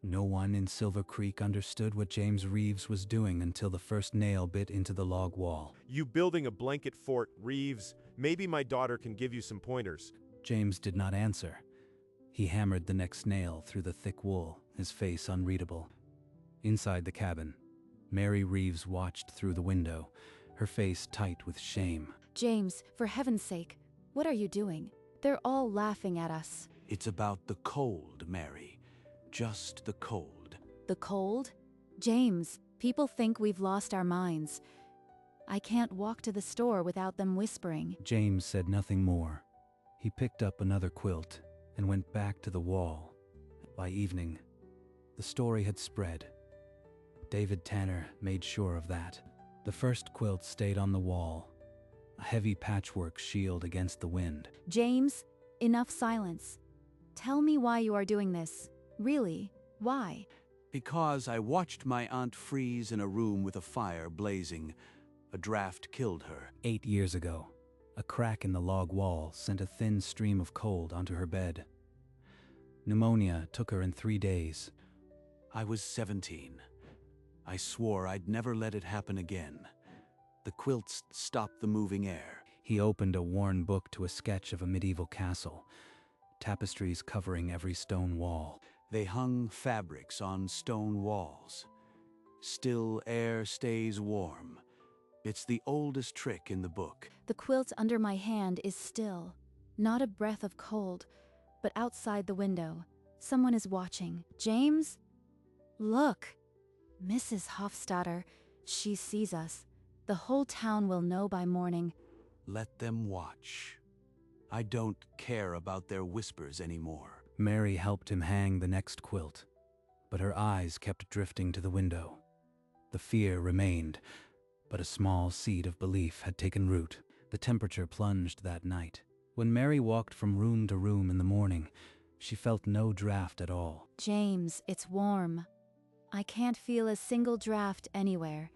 No one in Silver Creek understood what James Reeves was doing until the first nail bit into the log wall. You building a blanket fort, Reeves? Maybe my daughter can give you some pointers. James did not answer. He hammered the next nail through the thick wool, his face unreadable. Inside the cabin, Mary Reeves watched through the window, her face tight with shame. James, for heaven's sake, what are you doing? They're all laughing at us. It's about the cold, Mary. Just the cold. The cold? James, people think we've lost our minds. I can't walk to the store without them whispering. James said nothing more. He picked up another quilt and went back to the wall. By evening, the story had spread. David Tanner made sure of that. The first quilt stayed on the wall, a heavy patchwork shield against the wind. James, enough silence. Tell me why you are doing this. Really, why? Because I watched my aunt freeze in a room with a fire blazing. A draft killed her. 8 years ago, a crack in the log wall sent a thin stream of cold onto her bed. Pneumonia took her in 3 days. I was 17. I swore I'd never let it happen again. The quilts stopped the moving air. He opened a worn book to a sketch of a medieval castle, tapestries covering every stone wall. They hung fabrics on stone walls. Still air stays warm. It's the oldest trick in the book. The quilt under my hand is still. Not a breath of cold, but outside the window, someone is watching. James? Look! Mrs. Hofstadter, she sees us. The whole town will know by morning. Let them watch. I don't care about their whispers anymore. Mary helped him hang the next quilt, but her eyes kept drifting to the window. The fear remained, but a small seed of belief had taken root. The temperature plunged that night. When Mary walked from room to room in the morning, she felt no draft at all. James, it's warm. I can't feel a single draft anywhere.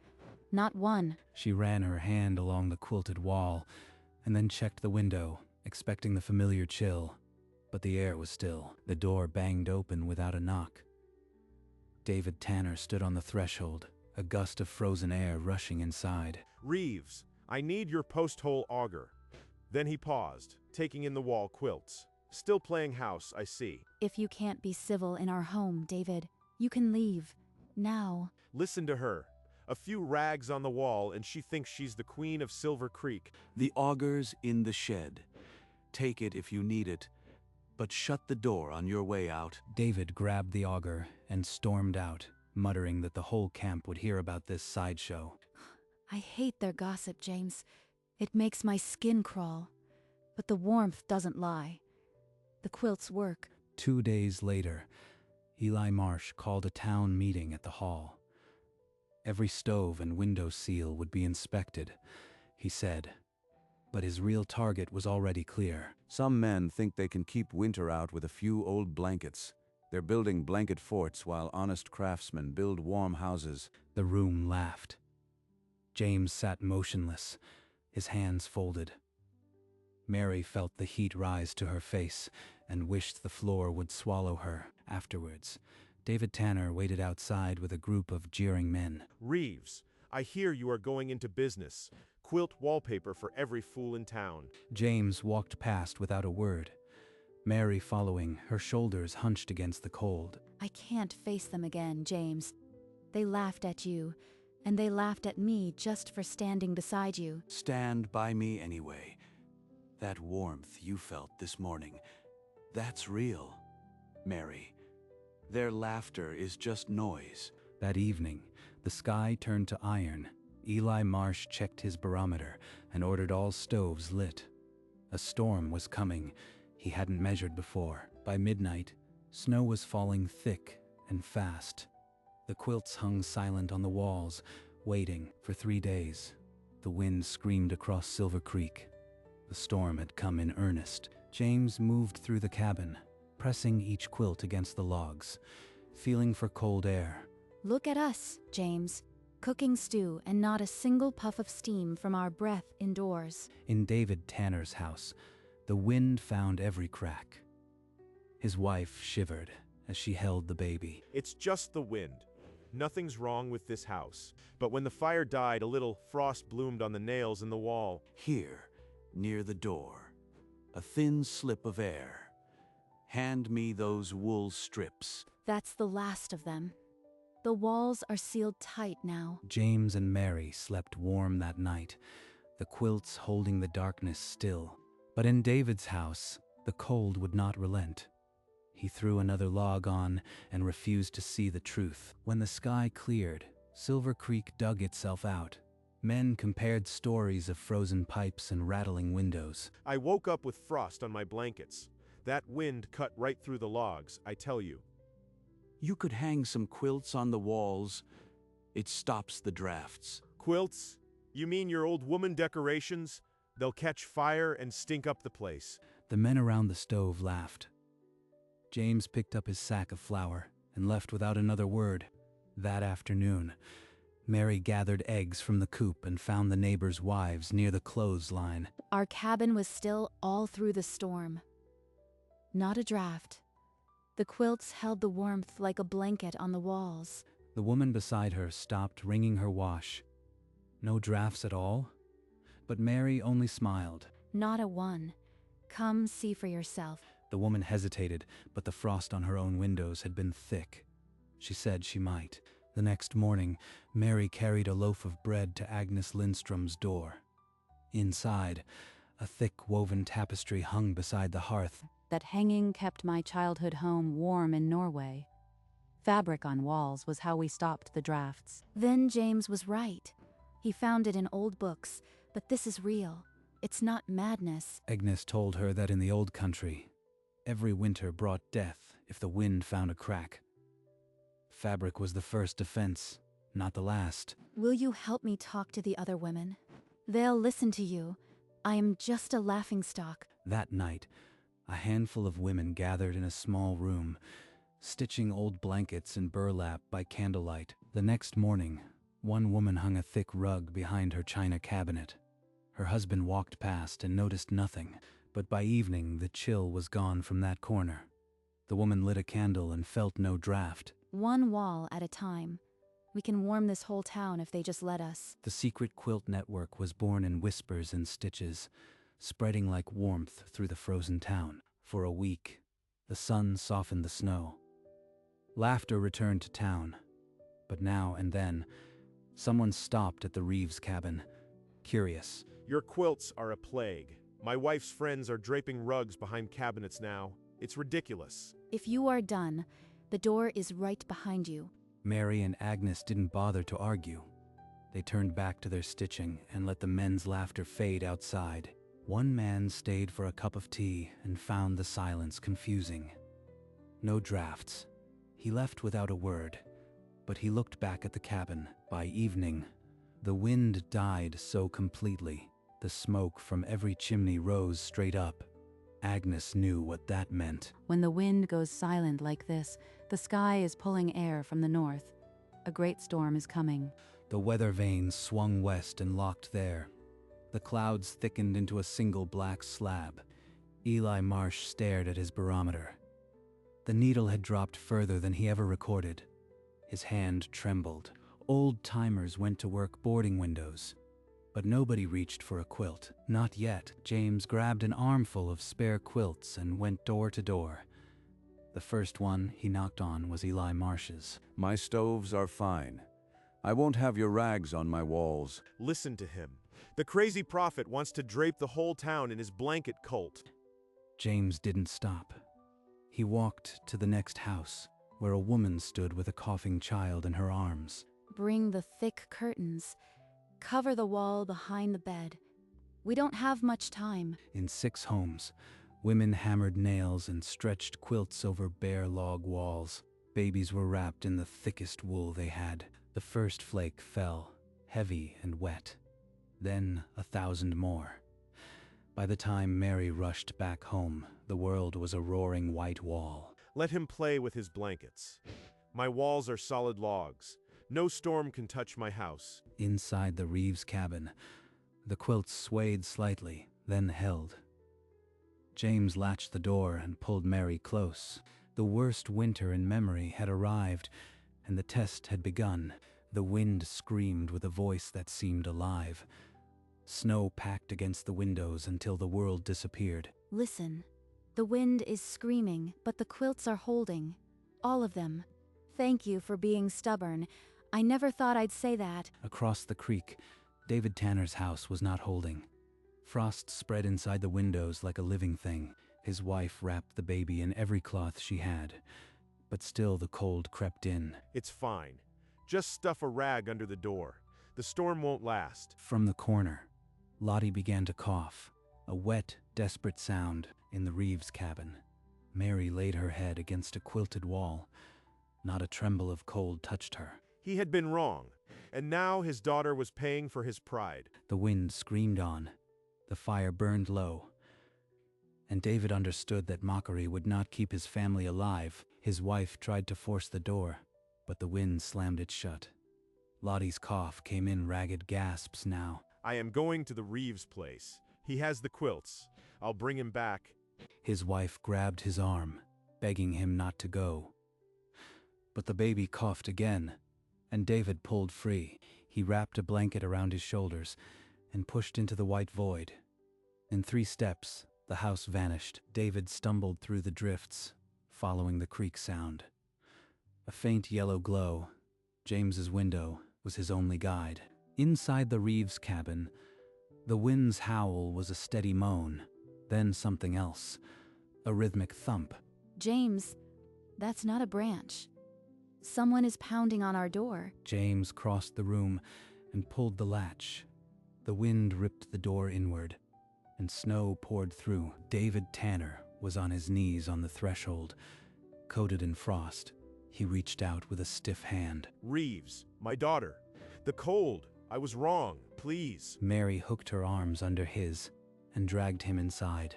Not one. She ran her hand along the quilted wall and then checked the window, expecting the familiar chill. But the air was still. The door banged open without a knock. David Tanner stood on the threshold, a gust of frozen air rushing inside. Reeves, I need your post-hole auger. Then he paused, taking in the wall quilts. Still playing house, I see. If you can't be civil in our home, David, you can leave. Now. Listen to her. A few rags on the wall and she thinks she's the queen of Silver Creek. The auger's in the shed. Take it if you need it, but shut the door on your way out. David grabbed the auger and stormed out, muttering that the whole camp would hear about this sideshow. I hate their gossip, James. It makes my skin crawl. But the warmth doesn't lie. The quilts work. 2 days later, Eli Marsh called a town meeting at the hall. Every stove and window seal would be inspected, he said. But his real target was already clear. Some men think they can keep winter out with a few old blankets. They're building blanket forts while honest craftsmen build warm houses. The room laughed. James sat motionless, his hands folded. Mary felt the heat rise to her face and wished the floor would swallow her. Afterwards, David Tanner waited outside with a group of jeering men. Reeves, I hear you are going into business. Quilt wallpaper for every fool in town. James walked past without a word, Mary following, her shoulders hunched against the cold. I can't face them again, James. They laughed at you, and they laughed at me just for standing beside you. Stand by me anyway. That warmth you felt this morning, that's real, Mary. Their laughter is just noise. That evening, the sky turned to iron. Eli Marsh checked his barometer and ordered all stoves lit. A storm was coming he hadn't measured before. By midnight, snow was falling thick and fast. The quilts hung silent on the walls, waiting. For 3 days, the wind screamed across Silver Creek. The storm had come in earnest. James moved through the cabin, pressing each quilt against the logs, feeling for cold air. Look at us, James. Cooking stew and not a single puff of steam from our breath indoors. In David Tanner's house, the wind found every crack. His wife shivered as she held the baby. It's just the wind. Nothing's wrong with this house. But when the fire died, a little frost bloomed on the nails in the wall. Here, near the door, a thin slip of air. Hand me those wool strips. That's the last of them. The walls are sealed tight now. James and Mary slept warm that night, the quilts holding the darkness still. But in David's house, the cold would not relent. He threw another log on and refused to see the truth. When the sky cleared, Silver Creek dug itself out. Men compared stories of frozen pipes and rattling windows. I woke up with frost on my blankets. That wind cut right through the logs, I tell you. You could hang some quilts on the walls. It stops the drafts. Quilts? You mean your old woman decorations? They'll catch fire and stink up the place. The men around the stove laughed. James picked up his sack of flour and left without another word. That afternoon, Mary gathered eggs from the coop and found the neighbors' wives near the clothesline. Our cabin was still all through the storm. Not a draft. The quilts held the warmth like a blanket on the walls. The woman beside her stopped wringing her wash. No drafts at all? But Mary only smiled. Not a one. Come see for yourself. The woman hesitated, but the frost on her own windows had been thick. She said she might. The next morning, Mary carried a loaf of bread to Agnes Lindstrom's door. Inside, a thick woven tapestry hung beside the hearth. That hanging kept my childhood home warm in Norway. Fabric on walls was how we stopped the drafts. Then James was right. He found it in old books, but this is real. It's not madness. Agnes told her that in the old country, every winter brought death if the wind found a crack. Fabric was the first defense, not the last. Will you help me talk to the other women? They'll listen to you. I am just a laughingstock. That night, a handful of women gathered in a small room, stitching old blankets in burlap by candlelight. The next morning, one woman hung a thick rug behind her china cabinet. Her husband walked past and noticed nothing, but by evening the chill was gone from that corner. The woman lit a candle and felt no draft. One wall at a time. We can warm this whole town if they just let us. The secret quilt network was born in whispers and stitches, spreading like warmth through the frozen town. For a week, the sun softened the snow. Laughter returned to town, but now and then, someone stopped at the Reeves cabin, curious. Your quilts are a plague. My wife's friends are draping rugs behind cabinets now. It's ridiculous. If you are done, the door is right behind you. Mary and Agnes didn't bother to argue. They turned back to their stitching and let the men's laughter fade outside. One man stayed for a cup of tea and found the silence confusing. No drafts. He left without a word, but he looked back at the cabin. By evening, the wind died so completely, the smoke from every chimney rose straight up. Agnes knew what that meant. When the wind goes silent like this, the sky is pulling air from the north. A great storm is coming. The weather vane swung west and locked there. The clouds thickened into a single black slab. Eli Marsh stared at his barometer. The needle had dropped further than he ever recorded. His hand trembled. Old timers went to work boarding windows. But nobody reached for a quilt. Not yet. James grabbed an armful of spare quilts and went door to door. The first one he knocked on was Eli Marsh's. My stoves are fine. I won't have your rags on my walls. Listen to him. The crazy prophet wants to drape the whole town in his blanket cult. James didn't stop. He walked to the next house, where a woman stood with a coughing child in her arms. Bring the thick curtains. Cover the wall behind the bed. We don't have much time. In 6 homes, women hammered nails and stretched quilts over bare log walls. Babies were wrapped in the thickest wool they had. The first flake fell, heavy and wet. Then 1,000 more. By the time Mary rushed back home, the world was a roaring white wall. Let him play with his blankets. My walls are solid logs. No storm can touch my house. Inside the Reeves cabin, the quilts swayed slightly, then held. James latched the door and pulled Mary close. The worst winter in memory had arrived, and the test had begun. The wind screamed with a voice that seemed alive. Snow packed against the windows until the world disappeared. Listen. The wind is screaming, but the quilts are holding. All of them. Thank you for being stubborn. I never thought I'd say that. Across the creek, David Tanner's house was not holding. Frost spread inside the windows like a living thing. His wife wrapped the baby in every cloth she had, but still the cold crept in. It's fine. Just stuff a rag under the door. The storm won't last. From the corner, Lottie began to cough, a wet, desperate sound in the Reeves cabin. Mary laid her head against a quilted wall. Not a tremble of cold touched her. He had been wrong, and now his daughter was paying for his pride. The wind screamed on. The fire burned low. And David understood that mockery would not keep his family alive. His wife tried to force the door, but the wind slammed it shut. Lottie's cough came in ragged gasps now. I am going to the Reeves place. He has the quilts. I'll bring him back. His wife grabbed his arm, begging him not to go. But the baby coughed again, and David pulled free. He wrapped a blanket around his shoulders and pushed into the white void. In 3 steps, the house vanished. David stumbled through the drifts, following the creek sound. A faint yellow glow, James's window, was his only guide. Inside the Reeves cabin, the wind's howl was a steady moan, then something else, a rhythmic thump. James, that's not a branch. Someone is pounding on our door. James crossed the room and pulled the latch. The wind ripped the door inward, and snow poured through. David Tanner was on his knees on the threshold, coated in frost. He reached out with a stiff hand. Reeves, my daughter. The cold. I was wrong. Please. Mary hooked her arms under his and dragged him inside.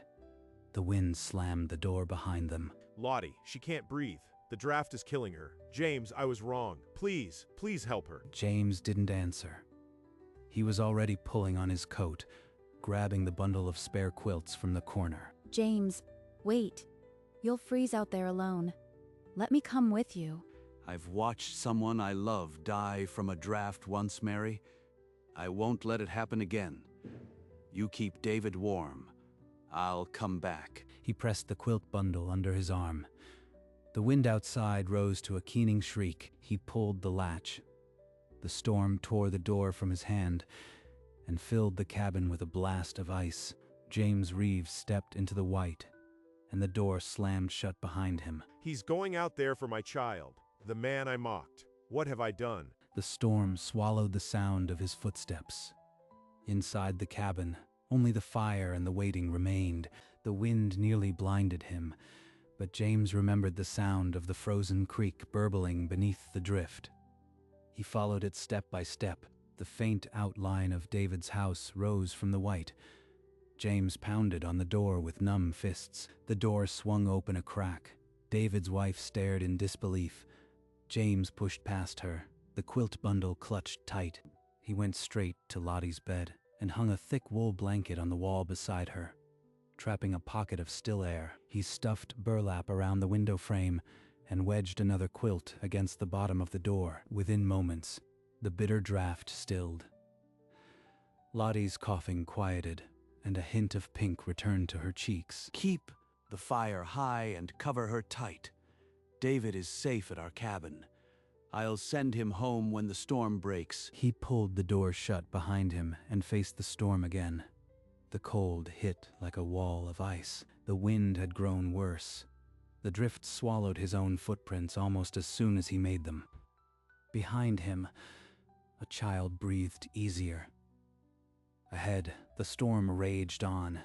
The wind slammed the door behind them. Lottie, she can't breathe. The draft is killing her. James, I was wrong. Please, please help her. James didn't answer. He was already pulling on his coat, grabbing the bundle of spare quilts from the corner. James, wait. You'll freeze out there alone. Let me come with you. I've watched someone I love die from a draft once, Mary. I won't let it happen again. You keep David warm. I'll come back. He pressed the quilt bundle under his arm. The wind outside rose to a keening shriek. He pulled the latch. The storm tore the door from his hand and filled the cabin with a blast of ice. James Reeves stepped into the white, and the door slammed shut behind him. He's going out there for my child, the man I mocked. What have I done? The storm swallowed the sound of his footsteps. Inside the cabin, only the fire and the waiting remained. The wind nearly blinded him, but James remembered the sound of the frozen creek burbling beneath the drift. He followed it step by step. The faint outline of David's house rose from the white. James pounded on the door with numb fists. The door swung open a crack. David's wife stared in disbelief. James pushed past her, the quilt bundle clutched tight. He went straight to Lottie's bed and hung a thick wool blanket on the wall beside her. Trapping a pocket of still air, he stuffed burlap around the window frame and wedged another quilt against the bottom of the door. Within moments, the bitter draft stilled. Lottie's coughing quieted, and a hint of pink returned to her cheeks. Keep the fire high and cover her tight. David is safe at our cabin. I'll send him home when the storm breaks. He pulled the door shut behind him and faced the storm again. The cold hit like a wall of ice. The wind had grown worse. The drift swallowed his own footprints almost as soon as he made them. Behind him, a child breathed easier. Ahead, the storm raged on,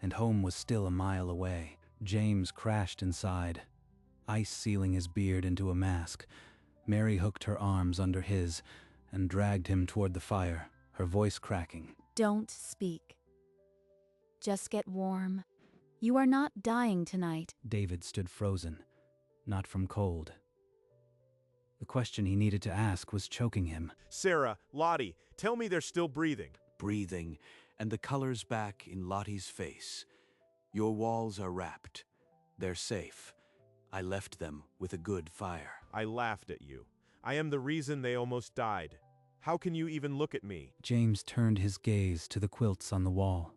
and home was still a mile away. James crashed inside, ice sealing his beard into a mask. Mary hooked her arms under his and dragged him toward the fire, her voice cracking. Don't speak. Just get warm. You are not dying tonight. David stood frozen, not from cold. The question he needed to ask was choking him. Sarah, Lottie, tell me they're still breathing. Breathing, and the colors back in Lottie's face. Your walls are wrapped. They're safe. I left them with a good fire. I laughed at you. I am the reason they almost died. How can you even look at me? James turned his gaze to the quilts on the wall.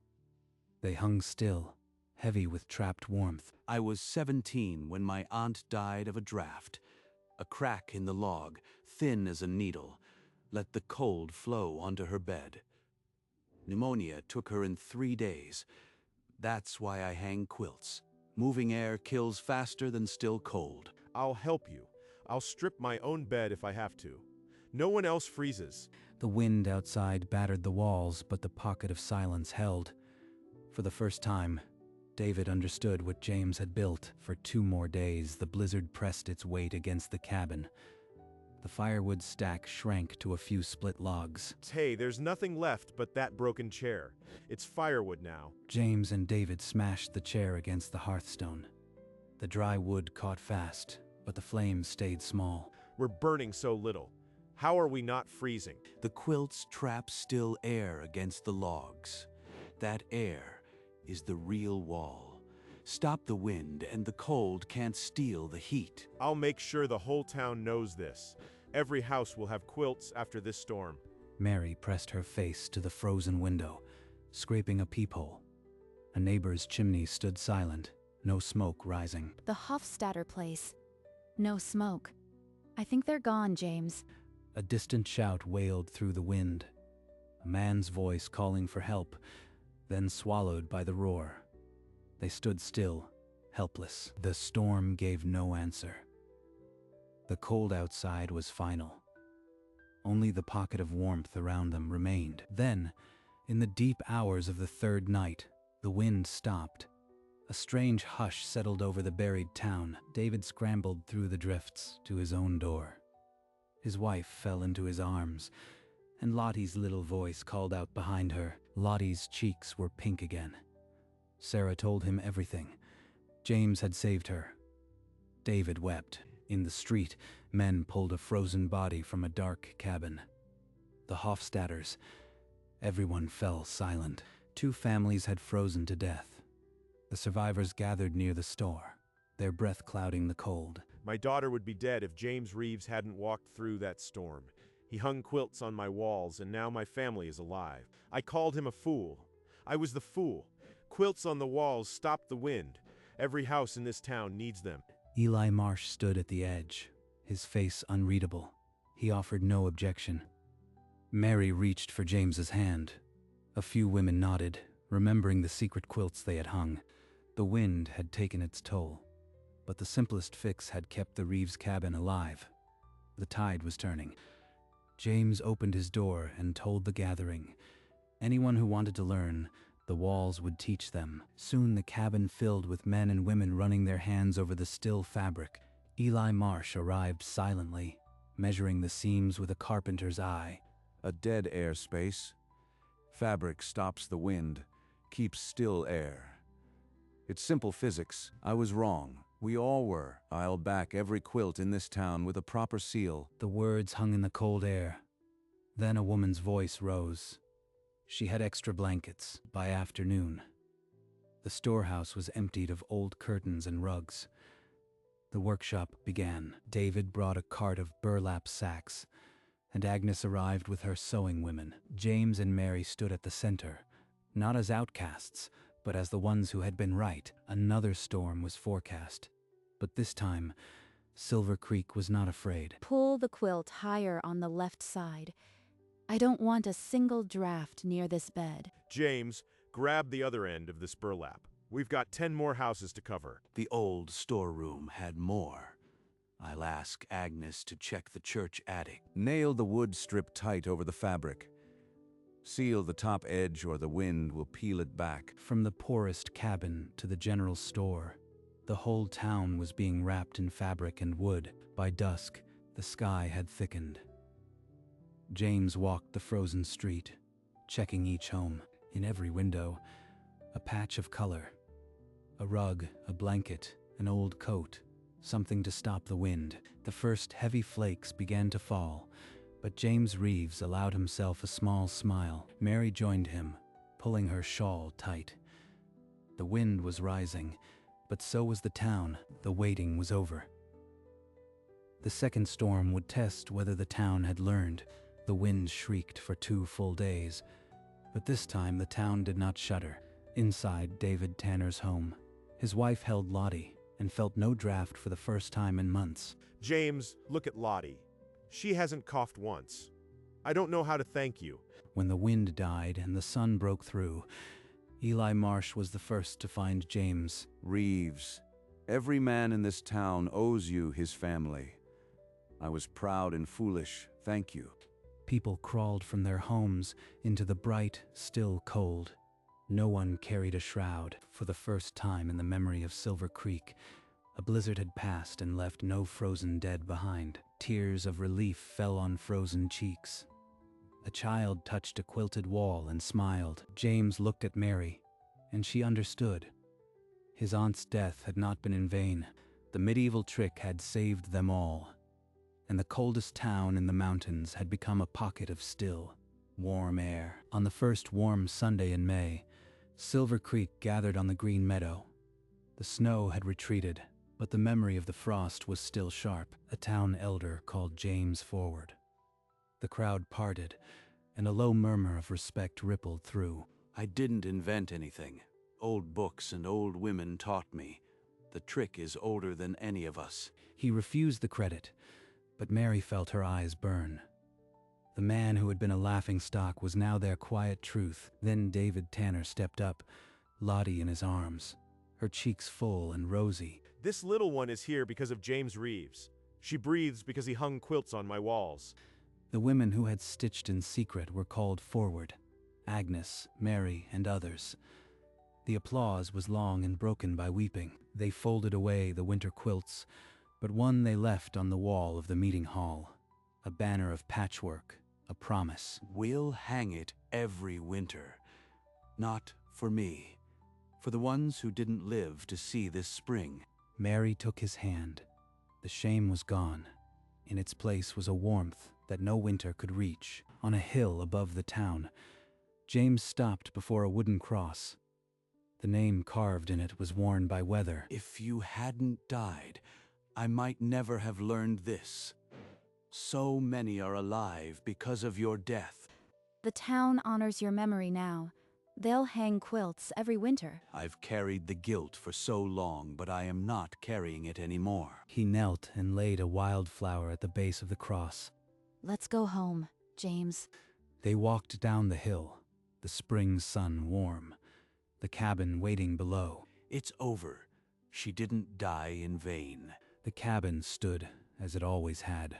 They hung still, heavy with trapped warmth. I was 17 when my aunt died of a draft. A crack in the log, thin as a needle, let the cold flow onto her bed. Pneumonia took her in 3 days. That's why I hang quilts. Moving air kills faster than still cold. I'll help you. I'll strip my own bed if I have to. No one else freezes. The wind outside battered the walls, but the pocket of silence held. For the first time, David understood what James had built. For 2 more days, the blizzard pressed its weight against the cabin. The firewood stack shrank to a few split logs. Hey, there's nothing left but that broken chair. It's firewood now. James and David smashed the chair against the hearthstone. The dry wood caught fast, but the flames stayed small. We're burning so little. How are we not freezing? The quilts trap still air against the logs. That air is the real wall. Stop the wind and the cold can't steal the heat. I'll make sure the whole town knows this. Every house will have quilts after this storm. Mary pressed her face to the frozen window, scraping a peephole. A neighbor's chimney stood silent, no smoke rising. The Hofstadter place. No smoke. I think they're gone, James. A distant shout wailed through the wind. A man's voice calling for help, then swallowed by the roar. They stood still, helpless. The storm gave no answer. The cold outside was final. Only the pocket of warmth around them remained. Then, in the deep hours of the 3rd night, the wind stopped. A strange hush settled over the buried town. David scrambled through the drifts to his own door. His wife fell into his arms, and Lottie's little voice called out behind her. Lottie's cheeks were pink again. Sarah told him everything. James had saved her. David wept. In the street, men pulled a frozen body from a dark cabin. The Hofstadters. Everyone fell silent. 2 families had frozen to death. The survivors gathered near the store, their breath clouding the cold. My daughter would be dead if James Reeves hadn't walked through that storm. He hung quilts on my walls, and now my family is alive. I called him a fool. I was the fool. Quilts on the walls stopped the wind. Every house in this town needs them. Eli Marsh stood at the edge, his face unreadable. He offered no objection. Mary reached for James's hand. A few women nodded, remembering the secret quilts they had hung. The wind had taken its toll, but the simplest fix had kept the Reeves cabin alive. The tide was turning. James opened his door and told the gathering. Anyone who wanted to learn, the walls would teach them. Soon the cabin filled with men and women running their hands over the still fabric. Eli Marsh arrived silently, measuring the seams with a carpenter's eye. A dead air space. Fabric stops the wind, keeps still air. It's simple physics. I was wrong. We all were. I'll back every quilt in this town with a proper seal. The words hung in the cold air. Then a woman's voice rose. She had extra blankets by afternoon. The storehouse was emptied of old curtains and rugs. The workshop began. David brought a cart of burlap sacks, and Agnes arrived with her sewing women. James and Mary stood at the center, not as outcasts, but as the ones who had been right. Another storm was forecast, but this time, Silver Creek was not afraid. Pull the quilt higher on the left side. I don't want a single draft near this bed. James, grab the other end of this burlap. We've got 10 more houses to cover. The old storeroom had more. I'll ask Agnes to check the church attic. Nail the wood strip tight over the fabric. Seal the top edge or the wind will peel it back. From the poorest cabin to the general store, the whole town was being wrapped in fabric and wood. By dusk, the sky had thickened. James walked the frozen street, checking each home. In every window, a patch of color. A rug, a blanket, an old coat, something to stop the wind. The first heavy flakes began to fall, but James Reeves allowed himself a small smile. Mary joined him, pulling her shawl tight. The wind was rising, But so was the town. The waiting was over. The second storm would test whether the town had learned. The wind shrieked for 2 full days. But this time the town did not shudder. Inside David Tanner's home, his wife held Lottie and felt no draft for the first time in months. James, look at Lottie. She hasn't coughed once. I don't know how to thank you. When the wind died and the sun broke through, Eli Marsh was the first to find James. Reeves, every man in this town owes you his family. I was proud and foolish, thank you. People crawled from their homes into the bright, still cold. No one carried a shroud. For the first time in the memory of Silver Creek, a blizzard had passed and left no frozen dead behind. Tears of relief fell on frozen cheeks. A child touched a quilted wall and smiled. James looked at Mary, and she understood. His aunt's death had not been in vain. The medieval trick had saved them all, and the coldest town in the mountains had become a pocket of still, warm air. On the first warm Sunday in May, Silver Creek gathered on the green meadow. The snow had retreated, but the memory of the frost was still sharp. A town elder called James forward. The crowd parted, and a low murmur of respect rippled through. I didn't invent anything. Old books and old women taught me. The trick is older than any of us. He refused the credit, but Mary felt her eyes burn. The man who had been a laughingstock was now their quiet truth. Then David Tanner stepped up, Lottie in his arms, her cheeks full and rosy. This little one is here because of James Reeves. She breathes because he hung quilts on my walls. The women who had stitched in secret were called forward. Agnes, Mary, and others. The applause was long and broken by weeping. They folded away the winter quilts, but one they left on the wall of the meeting hall. A banner of patchwork, a promise. We'll hang it every winter. Not for me. For the ones who didn't live to see this spring. Mary took his hand. The shame was gone. In its place was a warmth that no winter could reach. On a hill above the town, James stopped before a wooden cross. The name carved in it was worn by weather. If you hadn't died, I might never have learned this. So many are alive because of your death. The town honors your memory now. They'll hang quilts every winter. I've carried the guilt for so long, but I am not carrying it anymore. He knelt and laid a wildflower at the base of the cross. Let's go home, James. They walked down the hill, the spring sun warm, the cabin waiting below. It's over. She didn't die in vain. The cabin stood as it always had,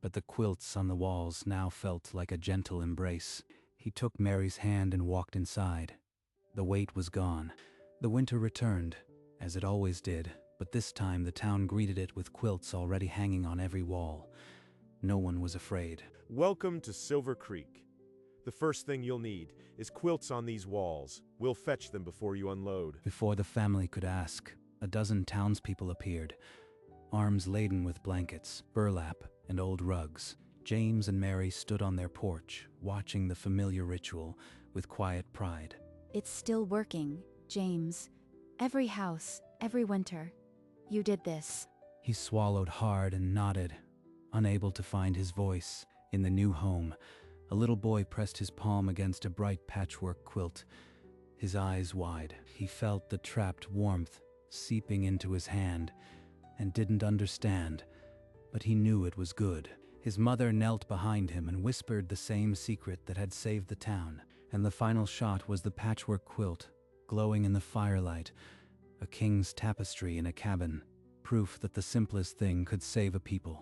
but the quilts on the walls now felt like a gentle embrace. He took Mary's hand and walked inside. The weight was gone. The winter returned, as it always did, but this time the town greeted it with quilts already hanging on every wall. No one was afraid. Welcome to Silver Creek. The first thing you'll need is quilts on these walls. We'll fetch them before you unload. Before the family could ask, a dozen townspeople appeared, arms laden with blankets, burlap, and old rugs. James and Mary stood on their porch, watching the familiar ritual with quiet pride. It's still working, James. Every house, every winter. You did this. He swallowed hard and nodded, unable to find his voice. In the new home, a little boy pressed his palm against a bright patchwork quilt, his eyes wide. He felt the trapped warmth seeping into his hand and didn't understand, but he knew it was good. His mother knelt behind him and whispered the same secret that had saved the town. And the final shot was the patchwork quilt, glowing in the firelight, a king's tapestry in a cabin, proof that the simplest thing could save a people.